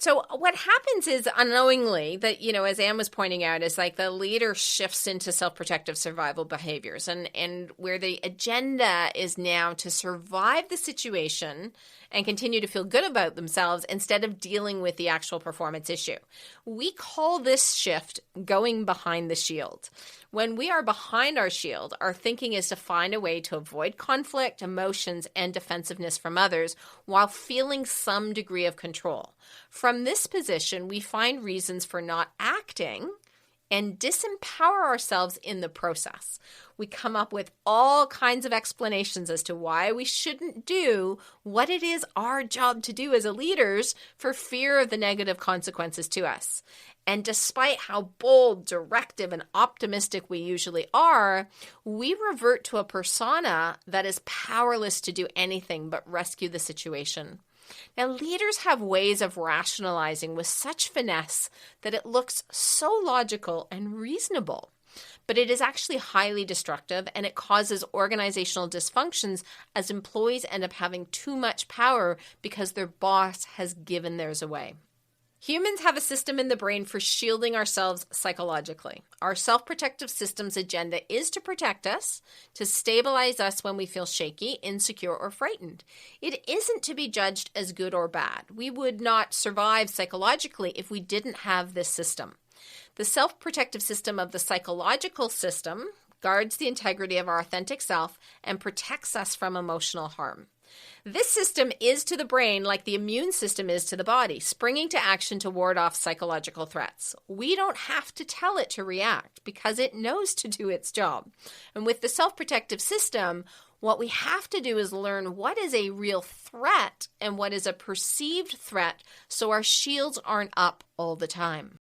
So what happens is unknowingly that, as Anne was pointing out, is like the leader shifts into self-protective survival behaviors and where the agenda is now to survive the situation and continue to feel good about themselves instead of dealing with the actual performance issue. We call this shift going behind the shield. When we are behind our shield, our thinking is to find a way to avoid conflict, emotions, and defensiveness from others while feeling some degree of control. From this position, we find reasons for not acting and disempower ourselves in the process. We come up with all kinds of explanations as to why we shouldn't do what it is our job to do as leaders for fear of the negative consequences to us. And despite how bold, directive, and optimistic we usually are, we revert to a persona that is powerless to do anything but rescue the situation. Now, leaders have ways of rationalizing with such finesse that it looks so logical and reasonable, but it is actually highly destructive and it causes organizational dysfunctions as employees end up having too much power because their boss has given theirs away. Humans have a system in the brain for shielding ourselves psychologically. Our self-protective system's agenda is to protect us, to stabilize us when we feel shaky, insecure, or frightened. It isn't to be judged as good or bad. We would not survive psychologically if we didn't have this system. The self-protective system of the psychological system guards the integrity of our authentic self and protects us from emotional harm. This system is to the brain like the immune system is to the body, springing to action to ward off psychological threats. We don't have to tell it to react because it knows to do its job. And with the self-protective system, what we have to do is learn what is a real threat and what is a perceived threat so our shields aren't up all the time.